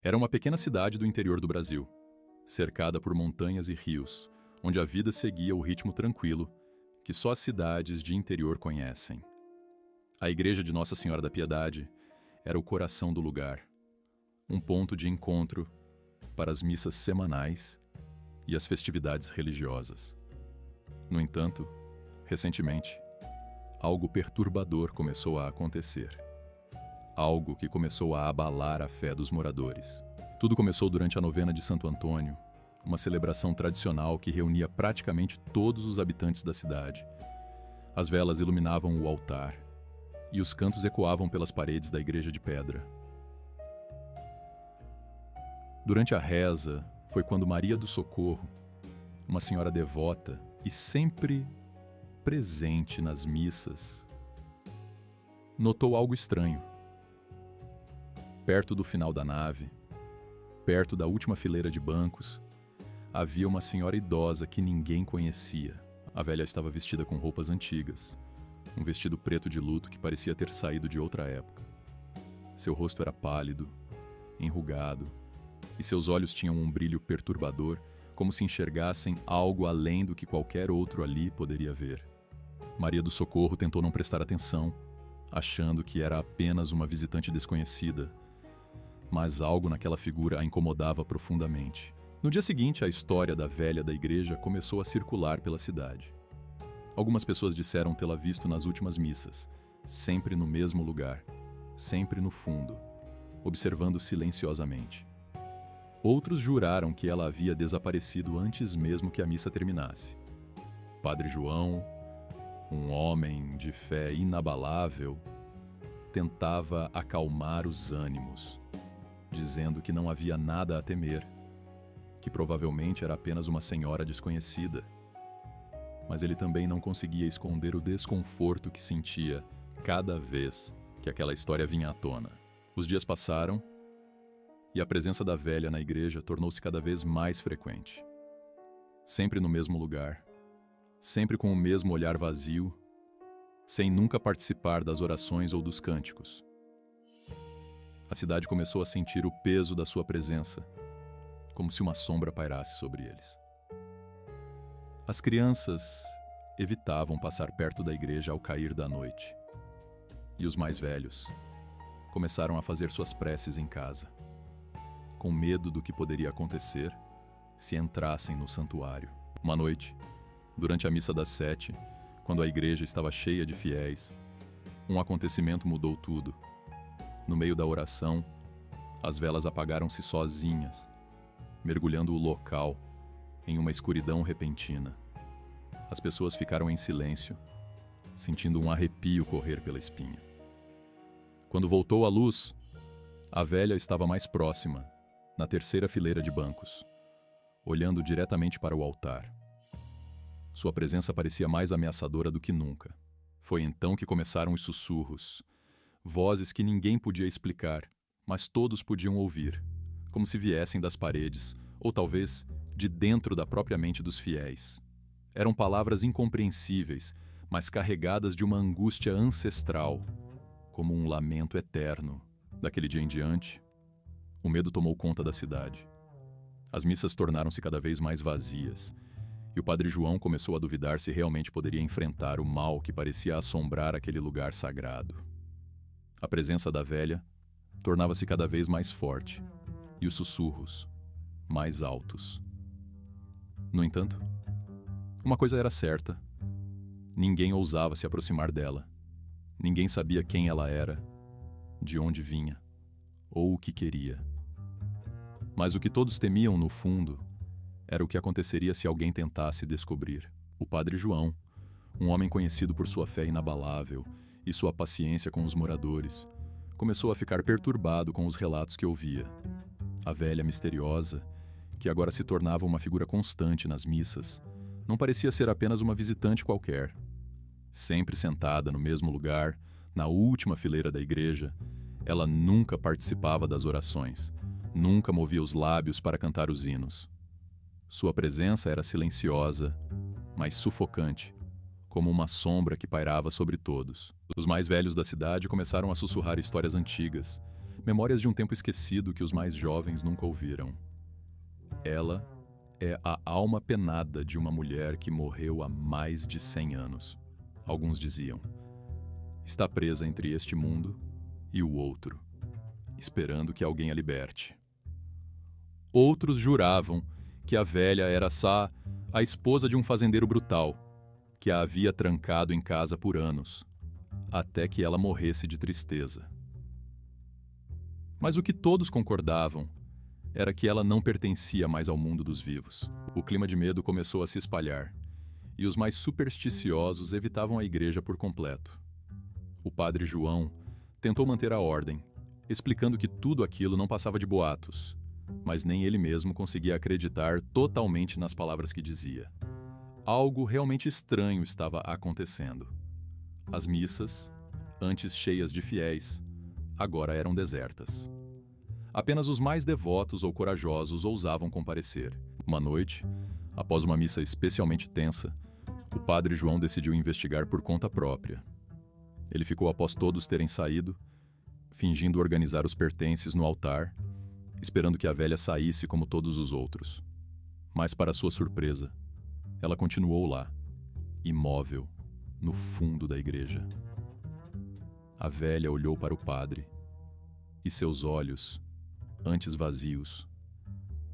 Era uma pequena cidade do interior do Brasil, cercada por montanhas e rios, onde a vida seguia o ritmo tranquilo que só as cidades de interior conhecem. A igreja de Nossa Senhora da Piedade era o coração do lugar, um ponto de encontro para as missas semanais e as festividades religiosas. No entanto, recentemente, algo perturbador começou a acontecer. Algo que começou a abalar a fé dos moradores. Tudo começou durante a novena de Santo Antônio, uma celebração tradicional que reunia praticamente todos os habitantes da cidade. As velas iluminavam o altar e os cantos ecoavam pelas paredes da igreja de pedra. Durante a reza, foi quando Maria do Socorro, uma senhora devota e sempre presente nas missas, notou algo estranho. Perto do final da nave, perto da última fileira de bancos, havia uma senhora idosa que ninguém conhecia. A velha estava vestida com roupas antigas, um vestido preto de luto que parecia ter saído de outra época. Seu rosto era pálido, enrugado, e seus olhos tinham um brilho perturbador, como se enxergassem algo além do que qualquer outro ali poderia ver. Maria do Socorro tentou não prestar atenção, achando que era apenas uma visitante desconhecida, mas algo naquela figura a incomodava profundamente. No dia seguinte, a história da velha da igreja começou a circular pela cidade. Algumas pessoas disseram tê-la visto nas últimas missas, sempre no mesmo lugar, sempre no fundo, observando silenciosamente. Outros juraram que ela havia desaparecido antes mesmo que a missa terminasse. Padre João, um homem de fé inabalável, tentava acalmar os ânimos, dizendo que não havia nada a temer, que provavelmente era apenas uma senhora desconhecida. Mas ele também não conseguia esconder o desconforto que sentia cada vez que aquela história vinha à tona. Os dias passaram e a presença da velha na igreja tornou-se cada vez mais frequente. Sempre no mesmo lugar, sempre com o mesmo olhar vazio, sem nunca participar das orações ou dos cânticos. A cidade começou a sentir o peso da sua presença, como se uma sombra pairasse sobre eles. As crianças evitavam passar perto da igreja ao cair da noite, e os mais velhos começaram a fazer suas preces em casa, com medo do que poderia acontecer se entrassem no santuário. Uma noite, durante a missa das 7, quando a igreja estava cheia de fiéis, um acontecimento mudou tudo. No meio da oração, as velas apagaram-se sozinhas, mergulhando o local em uma escuridão repentina. As pessoas ficaram em silêncio, sentindo um arrepio correr pela espinha. Quando voltou a luz, a velha estava mais próxima, na terceira fileira de bancos, olhando diretamente para o altar. Sua presença parecia mais ameaçadora do que nunca. Foi então que começaram os sussurros, vozes que ninguém podia explicar, mas todos podiam ouvir, como se viessem das paredes, ou talvez de dentro da própria mente dos fiéis. Eram palavras incompreensíveis, mas carregadas de uma angústia ancestral, como um lamento eterno. Daquele dia em diante, o medo tomou conta da cidade. As missas tornaram-se cada vez mais vazias, e o Padre João começou a duvidar se realmente poderia enfrentar o mal que parecia assombrar aquele lugar sagrado. A presença da velha tornava-se cada vez mais forte, e os sussurros mais altos. No entanto, uma coisa era certa: ninguém ousava se aproximar dela. Ninguém sabia quem ela era, de onde vinha, ou o que queria. Mas o que todos temiam no fundo era o que aconteceria se alguém tentasse descobrir. O Padre João, um homem conhecido por sua fé inabalável e sua paciência com os moradores, começou a ficar perturbado com os relatos que ouvia. A velha misteriosa, que agora se tornava uma figura constante nas missas, não parecia ser apenas uma visitante qualquer. Sempre sentada no mesmo lugar, na última fileira da igreja, ela nunca participava das orações, nunca movia os lábios para cantar os hinos. Sua presença era silenciosa, mas sufocante, como uma sombra que pairava sobre todos. Os mais velhos da cidade começaram a sussurrar histórias antigas, Memórias de um tempo esquecido que os mais jovens nunca ouviram. Ela é a alma penada de uma mulher que morreu há mais de 100 anos. Alguns diziam: está presa entre este mundo e o outro, esperando que alguém a liberte. Outros juravam que a velha era a esposa de um fazendeiro brutal, que a havia trancado em casa por anos, até que ela morresse de tristeza. Mas o que todos concordavam era que ela não pertencia mais ao mundo dos vivos. O clima de medo começou a se espalhar, e os mais supersticiosos evitavam a igreja por completo. O padre João tentou manter a ordem, explicando que tudo aquilo não passava de boatos, mas nem ele mesmo conseguia acreditar totalmente nas palavras que dizia. Algo realmente estranho estava acontecendo. As missas, antes cheias de fiéis, agora eram desertas. Apenas os mais devotos ou corajosos ousavam comparecer. Uma noite, após uma missa especialmente tensa, o padre João decidiu investigar por conta própria. Ele ficou após todos terem saído, fingindo organizar os pertences no altar, esperando que a velha saísse como todos os outros. Mas, para sua surpresa, ela continuou lá, imóvel, no fundo da igreja. A velha olhou para o padre, e seus olhos, antes vazios,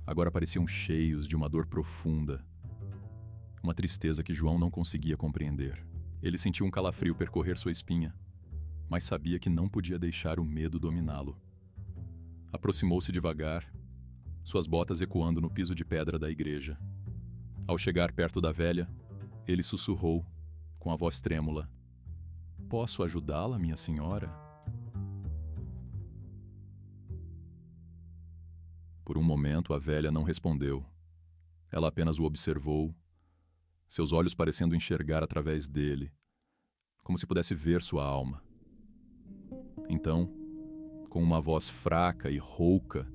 agora pareciam cheios de uma dor profunda, uma tristeza que João não conseguia compreender. Ele sentiu um calafrio percorrer sua espinha, mas sabia que não podia deixar o medo dominá-lo. Aproximou-se devagar, suas botas ecoando no piso de pedra da igreja. Ao chegar perto da velha, ele sussurrou, com a voz trêmula: "Posso ajudá-la, minha senhora?" Por um momento, a velha não respondeu. Ela apenas o observou, seus olhos parecendo enxergar através dele, como se pudesse ver sua alma. Então, com uma voz fraca e rouca,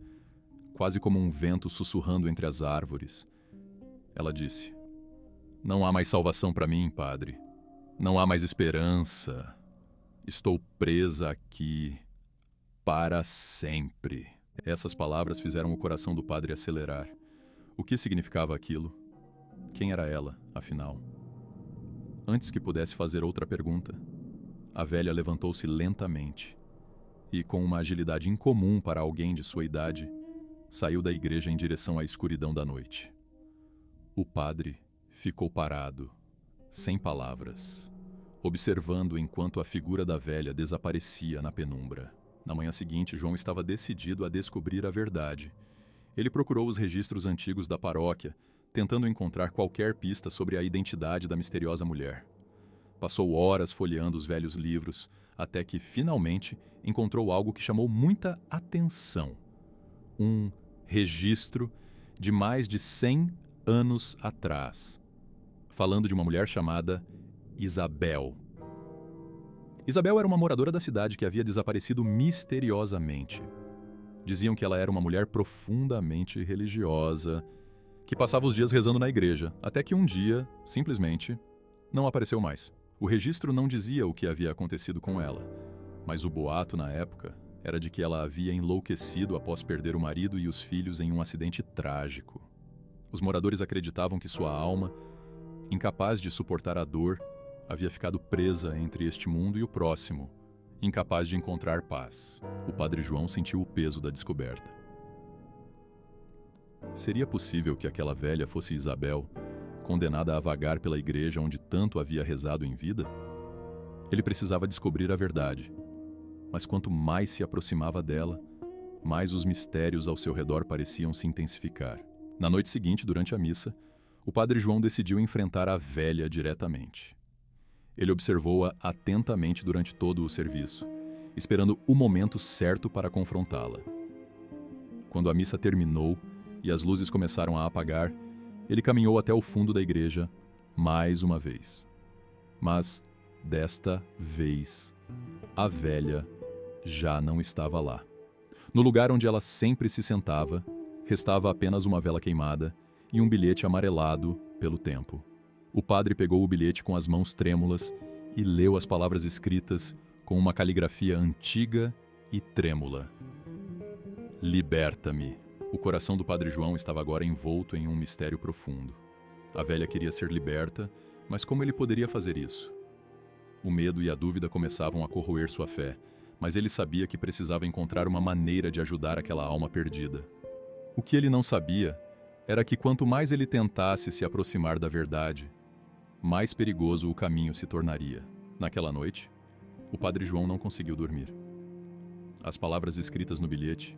quase como um vento sussurrando entre as árvores, ela disse: "Não há mais salvação para mim, padre. Não há mais esperança. Estou presa aqui para sempre." Essas palavras fizeram o coração do padre acelerar. O que significava aquilo? Quem era ela, afinal? Antes que pudesse fazer outra pergunta, a velha levantou-se lentamente e, com uma agilidade incomum para alguém de sua idade, saiu da igreja em direção à escuridão da noite. O padre ficou parado, sem palavras, observando enquanto a figura da velha desaparecia na penumbra. Na manhã seguinte, João estava decidido a descobrir a verdade. Ele procurou os registros antigos da paróquia, tentando encontrar qualquer pista sobre a identidade da misteriosa mulher. Passou horas folheando os velhos livros, até que, finalmente, encontrou algo que chamou muita atenção. Um registro de mais de 100 anos atrás, falando de uma mulher chamada Isabel. Isabel era uma moradora da cidade que havia desaparecido misteriosamente. Diziam que ela era uma mulher profundamente religiosa, que passava os dias rezando na igreja, até que um dia, simplesmente, não apareceu mais. O registro não dizia o que havia acontecido com ela, mas o boato na época era de que ela havia enlouquecido após perder o marido e os filhos em um acidente trágico. Os moradores acreditavam que sua alma, incapaz de suportar a dor, havia ficado presa entre este mundo e o próximo, incapaz de encontrar paz. O padre João sentiu o peso da descoberta. Seria possível que aquela velha fosse Isabel, condenada a vagar pela igreja onde tanto havia rezado em vida? Ele precisava descobrir a verdade, mas quanto mais se aproximava dela, mais os mistérios ao seu redor pareciam se intensificar. Na noite seguinte, durante a missa, o padre João decidiu enfrentar a velha diretamente. Ele observou-a atentamente durante todo o serviço, esperando o momento certo para confrontá-la. Quando a missa terminou e as luzes começaram a apagar, ele caminhou até o fundo da igreja mais uma vez. Mas, desta vez, a velha já não estava lá. No lugar onde ela sempre se sentava, restava apenas uma vela queimada e um bilhete amarelado pelo tempo. O padre pegou o bilhete com as mãos trêmulas e leu as palavras escritas com uma caligrafia antiga e trêmula. Liberta-me. O coração do Padre João estava agora envolto em um mistério profundo. A velha queria ser liberta, mas como ele poderia fazer isso? O medo e a dúvida começavam a corroer sua fé, mas ele sabia que precisava encontrar uma maneira de ajudar aquela alma perdida. O que ele não sabia era que quanto mais ele tentasse se aproximar da verdade, mais perigoso o caminho se tornaria. Naquela noite, o Padre João não conseguiu dormir. As palavras escritas no bilhete,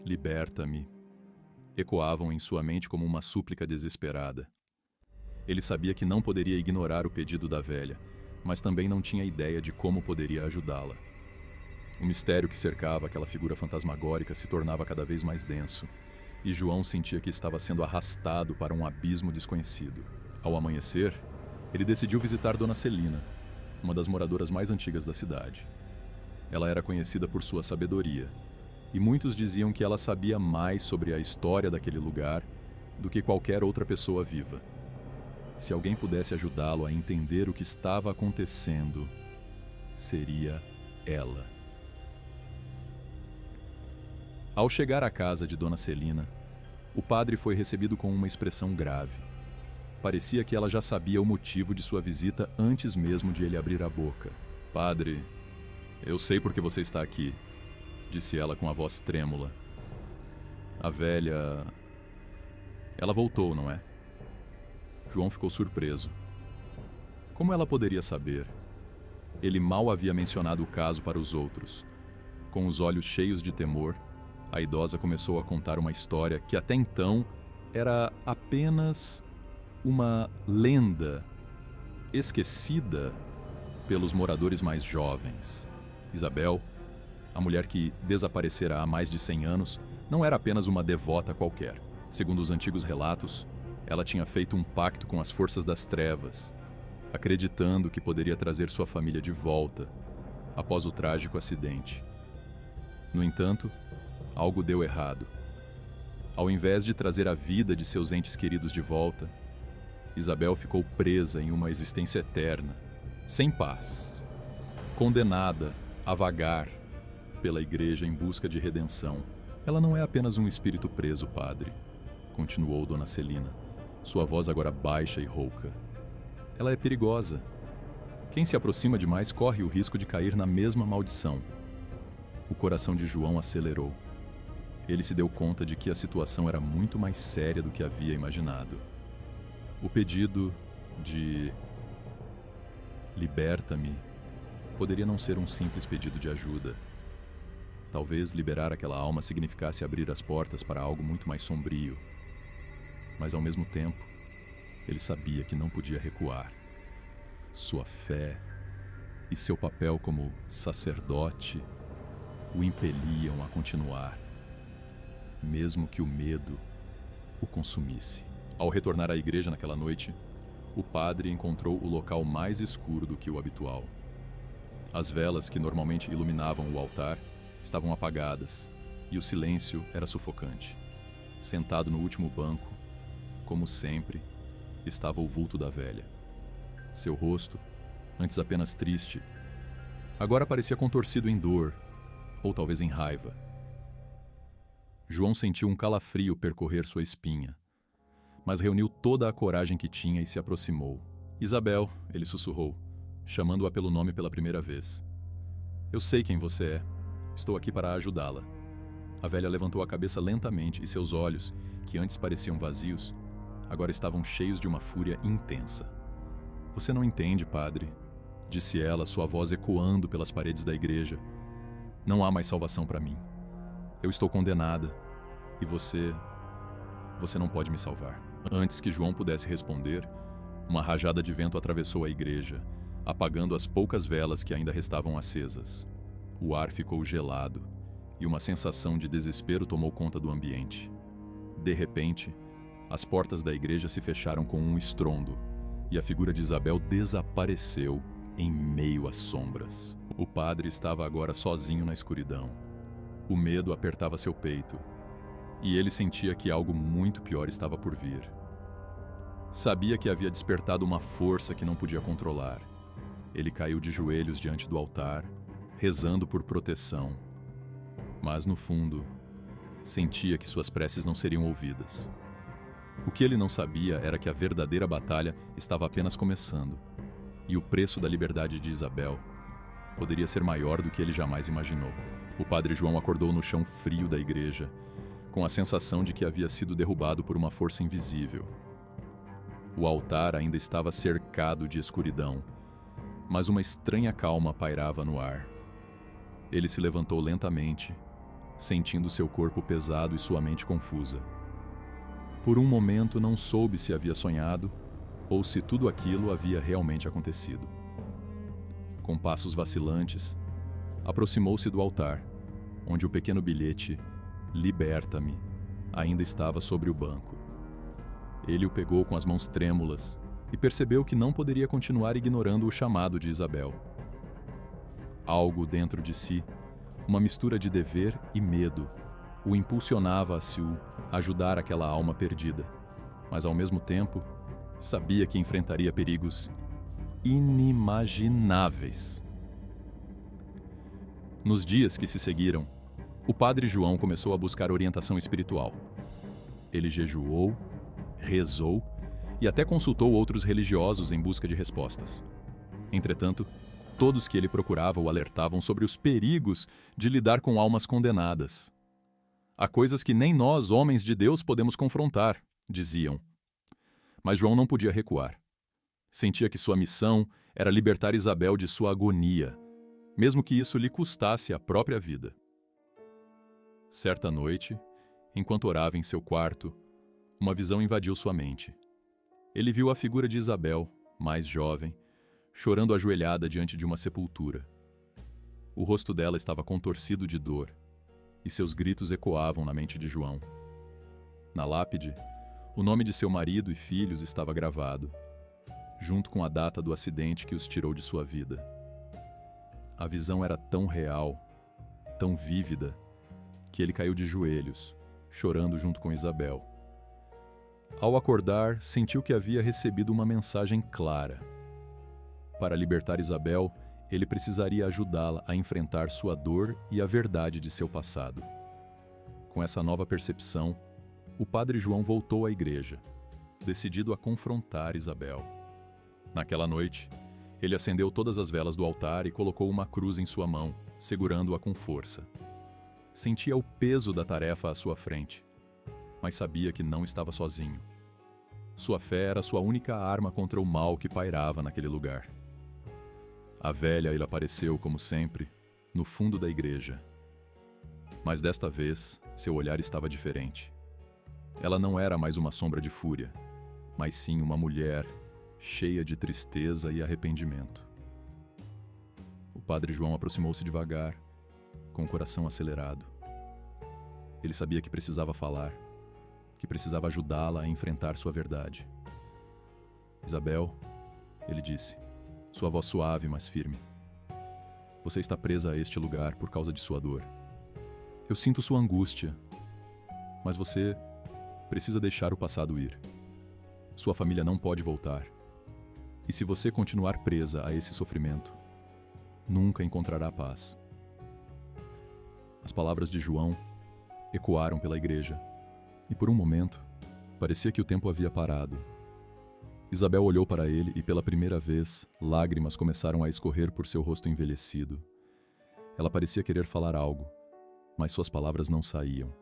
"Liberta-me", ecoavam em sua mente como uma súplica desesperada. Ele sabia que não poderia ignorar o pedido da velha, mas também não tinha ideia de como poderia ajudá-la. O mistério que cercava aquela figura fantasmagórica se tornava cada vez mais denso, e João sentia que estava sendo arrastado para um abismo desconhecido. Ao amanhecer, ele decidiu visitar Dona Celina, uma das moradoras mais antigas da cidade. Ela era conhecida por sua sabedoria, e muitos diziam que ela sabia mais sobre a história daquele lugar do que qualquer outra pessoa viva. Se alguém pudesse ajudá-lo a entender o que estava acontecendo, seria ela. Ao chegar à casa de Dona Celina, o padre foi recebido com uma expressão grave. Parecia que ela já sabia o motivo de sua visita antes mesmo de ele abrir a boca. "Padre, eu sei por que você está aqui", disse ela com a voz trêmula. "A velha... ela voltou, não é?" João ficou surpreso. Como ela poderia saber? Ele mal havia mencionado o caso para os outros. Com os olhos cheios de temor, a idosa começou a contar uma história que até então era apenas uma lenda esquecida pelos moradores mais jovens. Isabel, a mulher que desaparecera há mais de 100 anos, não era apenas uma devota qualquer. Segundo os antigos relatos, ela tinha feito um pacto com as forças das trevas, acreditando que poderia trazer sua família de volta após o trágico acidente. No entanto, algo deu errado. Ao invés de trazer a vida de seus entes queridos de volta, Isabel ficou presa em uma existência eterna, sem paz, condenada a vagar pela igreja em busca de redenção. "Ela não é apenas um espírito preso, padre", continuou Dona Celina, sua voz agora baixa e rouca. "Ela é perigosa. Quem se aproxima demais corre o risco de cair na mesma maldição." O coração de João acelerou. Ele se deu conta de que a situação era muito mais séria do que havia imaginado. O pedido de "liberta-me" poderia não ser um simples pedido de ajuda. Talvez liberar aquela alma significasse abrir as portas para algo muito mais sombrio. Mas ao mesmo tempo, ele sabia que não podia recuar. Sua fé e seu papel como sacerdote o impeliam a continuar, mesmo que o medo o consumisse. Ao retornar à igreja naquela noite, o padre encontrou o local mais escuro do que o habitual. As velas que normalmente iluminavam o altar estavam apagadas e o silêncio era sufocante. Sentado no último banco, como sempre, estava o vulto da velha. Seu rosto, antes apenas triste, agora parecia contorcido em dor, ou talvez em raiva. João sentiu um calafrio percorrer sua espinha, mas reuniu toda a coragem que tinha e se aproximou. "Isabel", ele sussurrou, chamando-a pelo nome pela primeira vez. "Eu sei quem você é. Estou aqui para ajudá-la." A velha levantou a cabeça lentamente e seus olhos, que antes pareciam vazios, agora estavam cheios de uma fúria intensa. "Você não entende, padre", disse ela, sua voz ecoando pelas paredes da igreja. "Não há mais salvação para mim. Eu estou condenada. E você não pode me salvar." Antes que João pudesse responder, uma rajada de vento atravessou a igreja, apagando as poucas velas que ainda restavam acesas. O ar ficou gelado, e uma sensação de desespero tomou conta do ambiente. De repente, as portas da igreja se fecharam com um estrondo, e a figura de Isabel desapareceu em meio às sombras. O padre estava agora sozinho na escuridão. O medo apertava seu peito, e ele sentia que algo muito pior estava por vir. Sabia que havia despertado uma força que não podia controlar. Ele caiu de joelhos diante do altar, rezando por proteção. Mas, no fundo, sentia que suas preces não seriam ouvidas. O que ele não sabia era que a verdadeira batalha estava apenas começando, e o preço da liberdade de Isabel poderia ser maior do que ele jamais imaginou. O padre João acordou no chão frio da igreja, com a sensação de que havia sido derrubado por uma força invisível. O altar ainda estava cercado de escuridão, mas uma estranha calma pairava no ar. Ele se levantou lentamente, sentindo seu corpo pesado e sua mente confusa. Por um momento não soube se havia sonhado ou se tudo aquilo havia realmente acontecido. Com passos vacilantes, aproximou-se do altar, onde o pequeno bilhete "Liberta-me" ainda estava sobre o banco. Ele o pegou com as mãos trêmulas e percebeu que não poderia continuar ignorando o chamado de Isabel. Algo dentro de si, uma mistura de dever e medo, o impulsionava a se ajudar aquela alma perdida, mas ao mesmo tempo sabia que enfrentaria perigos inimagináveis. Nos dias que se seguiram, o padre João começou a buscar orientação espiritual. Ele jejuou, rezou e até consultou outros religiosos em busca de respostas. Entretanto, todos que ele procurava o alertavam sobre os perigos de lidar com almas condenadas. Há coisas que nem nós, homens de Deus, podemos confrontar, diziam. Mas João não podia recuar. Sentia que sua missão era libertar Isabel de sua agonia, mesmo que isso lhe custasse a própria vida. Certa noite, enquanto orava em seu quarto, uma visão invadiu sua mente. Ele viu a figura de Isabel, mais jovem, chorando ajoelhada diante de uma sepultura. O rosto dela estava contorcido de dor, e seus gritos ecoavam na mente de João. Na lápide, o nome de seu marido e filhos estava gravado, junto com a data do acidente que os tirou de sua vida. A visão era tão real, tão vívida, que ele caiu de joelhos, chorando junto com Isabel. Ao acordar, sentiu que havia recebido uma mensagem clara. Para libertar Isabel, ele precisaria ajudá-la a enfrentar sua dor e a verdade de seu passado. Com essa nova percepção, o padre João voltou à igreja, decidido a confrontar Isabel. Naquela noite, ele acendeu todas as velas do altar e colocou uma cruz em sua mão, segurando-a com força. Sentia o peso da tarefa à sua frente, mas sabia que não estava sozinho. Sua fé era sua única arma contra o mal que pairava naquele lugar. A velha lhe apareceu, como sempre, no fundo da igreja. Mas desta vez, seu olhar estava diferente. Ela não era mais uma sombra de fúria, mas sim uma mulher cheia de tristeza e arrependimento. O padre João aproximou-se devagar, com o coração acelerado. Ele sabia que precisava falar, que precisava ajudá-la a enfrentar sua verdade. "Isabel", ele disse, sua voz suave, mas firme. "Você está presa a este lugar por causa de sua dor. Eu sinto sua angústia, mas você precisa deixar o passado ir. Sua família não pode voltar. E se você continuar presa a esse sofrimento, nunca encontrará paz." As palavras de João ecoaram pela igreja, e por um momento, parecia que o tempo havia parado. Isabel olhou para ele e, pela primeira vez, lágrimas começaram a escorrer por seu rosto envelhecido. Ela parecia querer falar algo, mas suas palavras não saíam.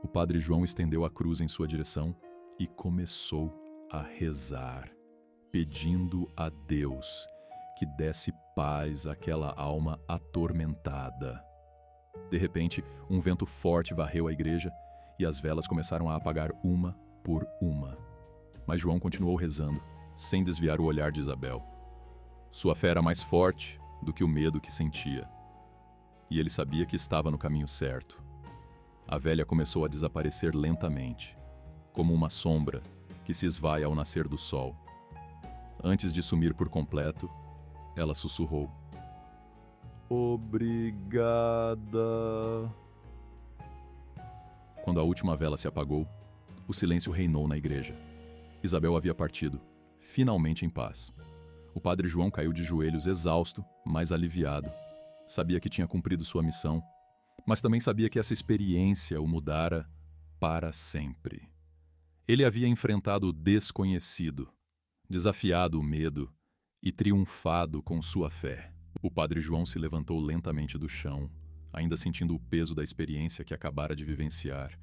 O padre João estendeu a cruz em sua direção e começou a rezar, pedindo a Deus que desse paz àquela alma atormentada. De repente, um vento forte varreu a igreja e as velas começaram a apagar uma por uma. Mas João continuou rezando, sem desviar o olhar de Isabel. Sua fé era mais forte do que o medo que sentia. E ele sabia que estava no caminho certo. A velha começou a desaparecer lentamente, como uma sombra que se esvai ao nascer do sol. Antes de sumir por completo, ela sussurrou: "Obrigada." Quando a última vela se apagou, o silêncio reinou na igreja. Isabel havia partido, finalmente em paz. O padre João caiu de joelhos exausto, mas aliviado. Sabia que tinha cumprido sua missão, mas também sabia que essa experiência o mudara para sempre. Ele havia enfrentado o desconhecido, desafiado o medo e triunfado com sua fé. O padre João se levantou lentamente do chão, ainda sentindo o peso da experiência que acabara de vivenciar.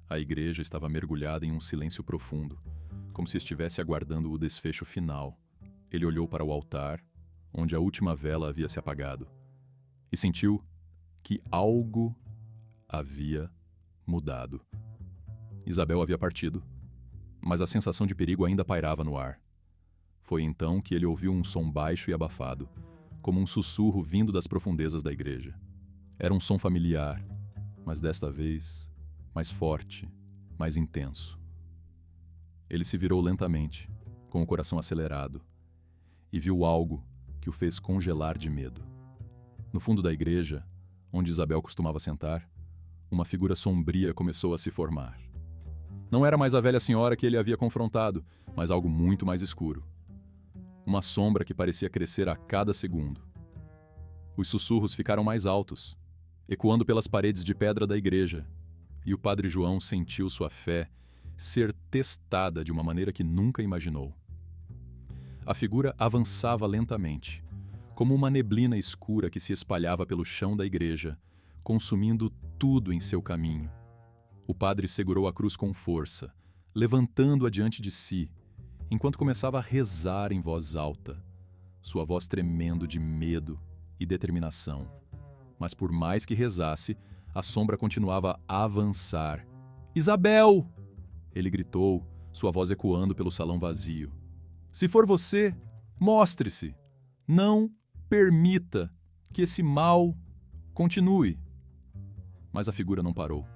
A igreja estava mergulhada em um silêncio profundo, como se estivesse aguardando o desfecho final. Ele olhou para o altar, onde a última vela havia se apagado, e sentiu que algo havia mudado. Isabel havia partido, mas a sensação de perigo ainda pairava no ar. Foi então que ele ouviu um som baixo e abafado, como um sussurro vindo das profundezas da igreja. Era um som familiar, mas desta vez mais forte, mais intenso. Ele se virou lentamente, com o coração acelerado, e viu algo que o fez congelar de medo. No fundo da igreja, onde Isabel costumava sentar, uma figura sombria começou a se formar. Não era mais a velha senhora que ele havia confrontado, mas algo muito mais escuro. Uma sombra que parecia crescer a cada segundo. Os sussurros ficaram mais altos, ecoando pelas paredes de pedra da igreja, e o padre João sentiu sua fé ser testada de uma maneira que nunca imaginou. A figura avançava lentamente, como uma neblina escura que se espalhava pelo chão da igreja, consumindo tudo em seu caminho. O padre segurou a cruz com força, levantando-a diante de si, enquanto começava a rezar em voz alta, sua voz tremendo de medo e determinação. Mas por mais que rezasse, a sombra continuava a avançar. "Isabel!" ele gritou, sua voz ecoando pelo salão vazio. "Se for você, mostre-se! Não permita que esse mal continue." Mas a figura não parou.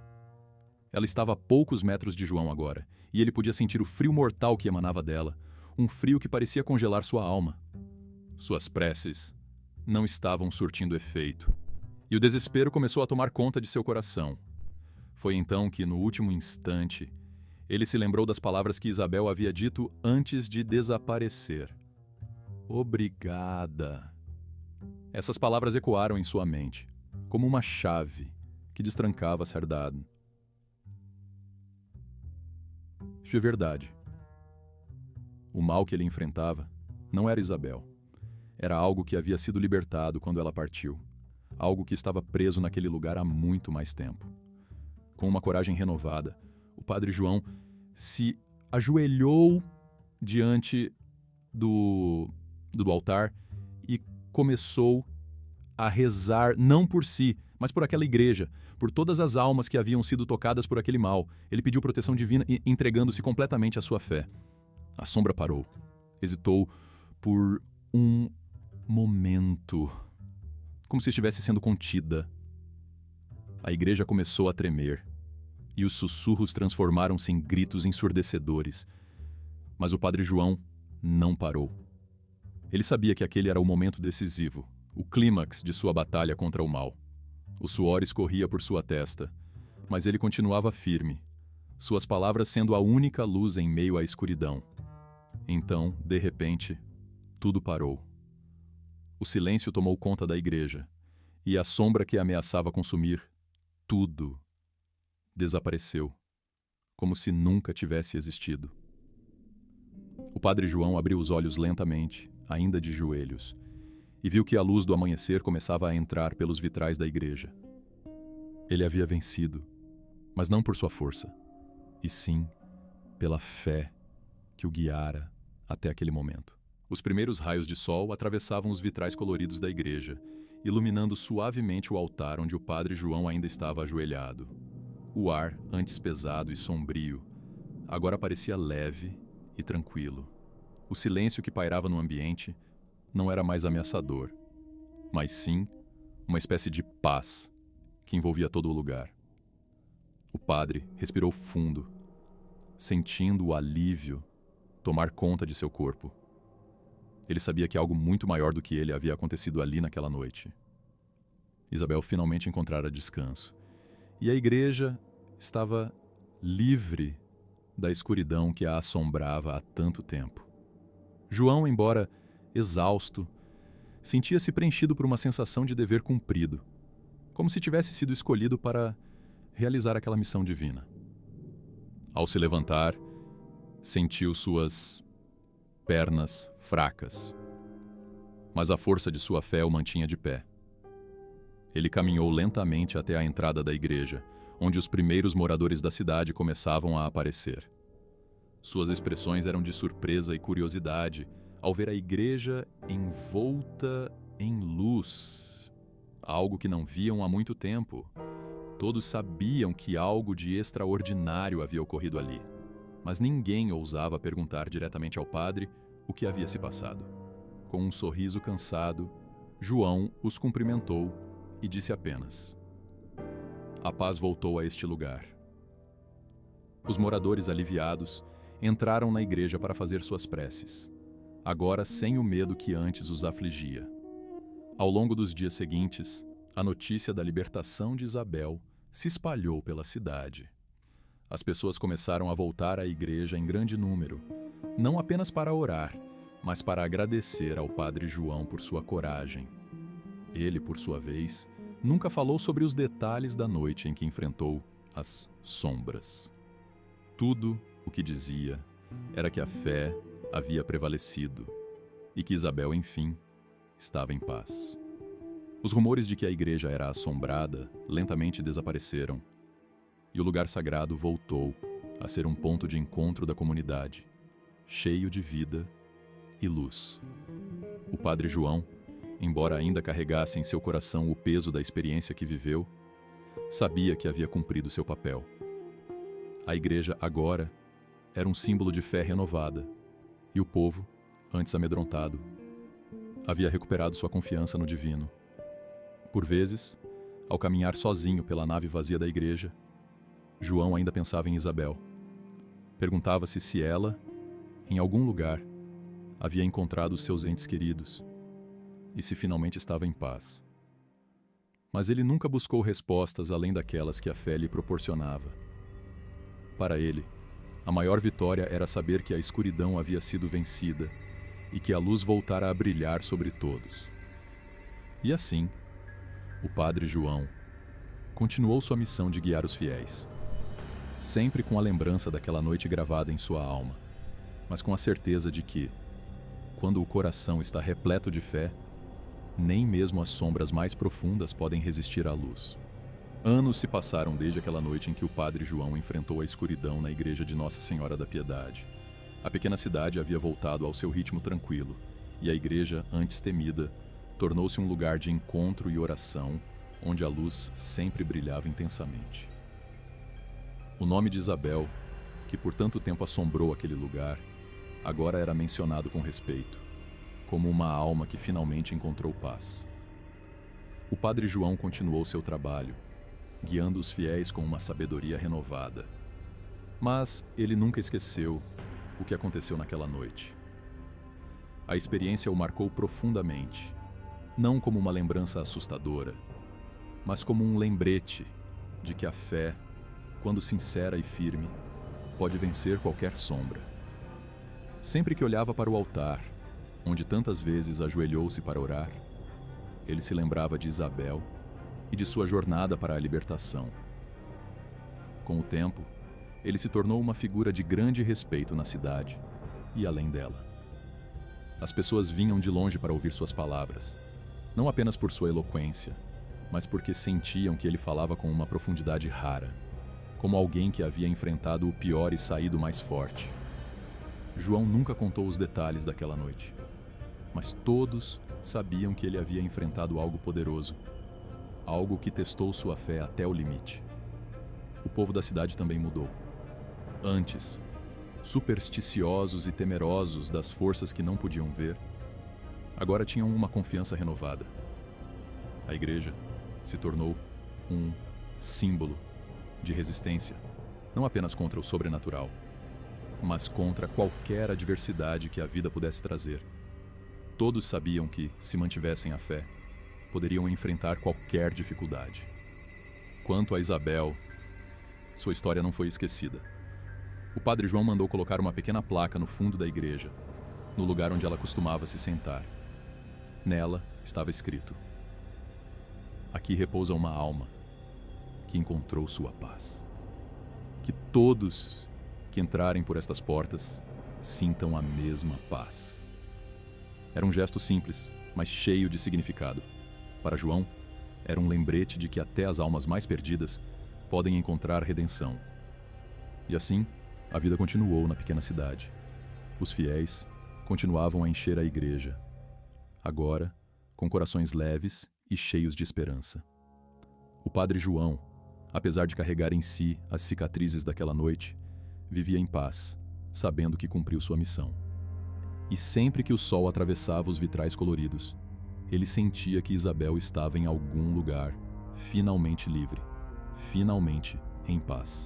Ela estava a poucos metros de João agora, e ele podia sentir o frio mortal que emanava dela, um frio que parecia congelar sua alma. Suas preces não estavam surtindo efeito, e o desespero começou a tomar conta de seu coração. Foi então que, no último instante, ele se lembrou das palavras que Isabel havia dito antes de desaparecer. "Obrigada." Essas palavras ecoaram em sua mente, como uma chave que destrancava Serdad. Isso é verdade. O mal que ele enfrentava não era Isabel. Era algo que havia sido libertado quando ela partiu. Algo que estava preso naquele lugar há muito mais tempo. Com uma coragem renovada, o padre João se ajoelhou diante do altar e começou a rezar não por si, mas por aquela igreja, por todas as almas que haviam sido tocadas por aquele mal. Ele pediu proteção divina e entregando-se completamente à sua fé. A sombra parou. Hesitou por um momento, como se estivesse sendo contida. A igreja começou a tremer, e os sussurros transformaram-se em gritos ensurdecedores. Mas o padre João não parou. Ele sabia que aquele era o momento decisivo, o clímax de sua batalha contra o mal. O suor escorria por sua testa, mas ele continuava firme, suas palavras sendo a única luz em meio à escuridão. Então, de repente, tudo parou. O silêncio tomou conta da igreja, e a sombra que ameaçava consumir tudo desapareceu, como se nunca tivesse existido. O padre João abriu os olhos lentamente, ainda de joelhos, e viu que a luz do amanhecer começava a entrar pelos vitrais da igreja. Ele havia vencido, mas não por sua força, e sim pela fé que o guiara até aquele momento. Os primeiros raios de sol atravessavam os vitrais coloridos da igreja, iluminando suavemente o altar onde o padre João ainda estava ajoelhado. O ar, antes pesado e sombrio, agora parecia leve e tranquilo. O silêncio que pairava no ambiente não era mais ameaçador, mas sim uma espécie de paz que envolvia todo o lugar. O padre respirou fundo, sentindo o alívio tomar conta de seu corpo. Ele sabia que algo muito maior do que ele havia acontecido ali naquela noite. Isabel finalmente encontrara descanso, e a igreja estava livre da escuridão que a assombrava há tanto tempo. João, embora exausto, sentia-se preenchido por uma sensação de dever cumprido, como se tivesse sido escolhido para realizar aquela missão divina. Ao se levantar, sentiu suas pernas fracas, mas a força de sua fé o mantinha de pé. Ele caminhou lentamente até a entrada da igreja, onde os primeiros moradores da cidade começavam a aparecer. Suas expressões eram de surpresa e curiosidade ao ver a igreja envolta em luz, algo que não viam há muito tempo. Todos sabiam que algo de extraordinário havia ocorrido ali, mas ninguém ousava perguntar diretamente ao padre o que havia se passado. Com um sorriso cansado, João os cumprimentou e disse apenas: "A paz voltou a este lugar." Os moradores aliviados entraram na igreja para fazer suas preces, agora sem o medo que antes os afligia. Ao longo dos dias seguintes, a notícia da libertação de Isabel se espalhou pela cidade. As pessoas começaram a voltar à igreja em grande número, não apenas para orar, mas para agradecer ao padre João por sua coragem. Ele, por sua vez, nunca falou sobre os detalhes da noite em que enfrentou as sombras. Tudo o que dizia era que a fé havia prevalecido e que Isabel, enfim, estava em paz. Os rumores de que a igreja era assombrada lentamente desapareceram, e o lugar sagrado voltou a ser um ponto de encontro da comunidade, cheio de vida e luz. O padre João, embora ainda carregasse em seu coração o peso da experiência que viveu, sabia que havia cumprido seu papel. A igreja agora era um símbolo de fé renovada, e o povo, antes amedrontado, havia recuperado sua confiança no divino. Por vezes, ao caminhar sozinho pela nave vazia da igreja, João ainda pensava em Isabel. Perguntava-se se ela, em algum lugar, havia encontrado os seus entes queridos e se finalmente estava em paz. Mas ele nunca buscou respostas além daquelas que a fé lhe proporcionava. Para ele, a maior vitória era saber que a escuridão havia sido vencida e que a luz voltara a brilhar sobre todos. E assim, o padre João continuou sua missão de guiar os fiéis, sempre com a lembrança daquela noite gravada em sua alma, mas com a certeza de que, quando o coração está repleto de fé, nem mesmo as sombras mais profundas podem resistir à luz. Anos se passaram desde aquela noite em que o padre João enfrentou a escuridão na igreja de Nossa Senhora da Piedade. A pequena cidade havia voltado ao seu ritmo tranquilo, e a igreja, antes temida, tornou-se um lugar de encontro e oração, onde a luz sempre brilhava intensamente. O nome de Isabel, que por tanto tempo assombrou aquele lugar, agora era mencionado com respeito, como uma alma que finalmente encontrou paz. O padre João continuou seu trabalho, guiando os fiéis com uma sabedoria renovada. Mas ele nunca esqueceu o que aconteceu naquela noite. A experiência o marcou profundamente, não como uma lembrança assustadora, mas como um lembrete de que a fé, quando sincera e firme, pode vencer qualquer sombra. Sempre que olhava para o altar, onde tantas vezes ajoelhou-se para orar, ele se lembrava de Isabel e de sua jornada para a libertação. Com o tempo, ele se tornou uma figura de grande respeito na cidade e além dela. As pessoas vinham de longe para ouvir suas palavras, não apenas por sua eloquência, mas porque sentiam que ele falava com uma profundidade rara, como alguém que havia enfrentado o pior e saído mais forte. João nunca contou os detalhes daquela noite, mas todos sabiam que ele havia enfrentado algo poderoso, algo que testou sua fé até o limite. O povo da cidade também mudou. Antes, supersticiosos e temerosos das forças que não podiam ver, agora tinham uma confiança renovada. A igreja se tornou um símbolo de resistência, não apenas contra o sobrenatural, mas contra qualquer adversidade que a vida pudesse trazer. Todos sabiam que, se mantivessem a fé, poderiam enfrentar qualquer dificuldade. Quanto a Isabel, sua história não foi esquecida. O padre João mandou colocar uma pequena placa no fundo da igreja, no lugar onde ela costumava se sentar. Nela estava escrito: Aqui repousa uma alma que encontrou sua paz. Que todos que entrarem por estas portas sintam a mesma paz. Era um gesto simples, mas cheio de significado. Para João, era um lembrete de que até as almas mais perdidas podem encontrar redenção. E assim, a vida continuou na pequena cidade. Os fiéis continuavam a encher a igreja, agora com corações leves e cheios de esperança. O padre João, apesar de carregar em si as cicatrizes daquela noite, vivia em paz, sabendo que cumpriu sua missão. E sempre que o sol atravessava os vitrais coloridos, ele sentia que Isabel estava em algum lugar, finalmente livre, finalmente em paz.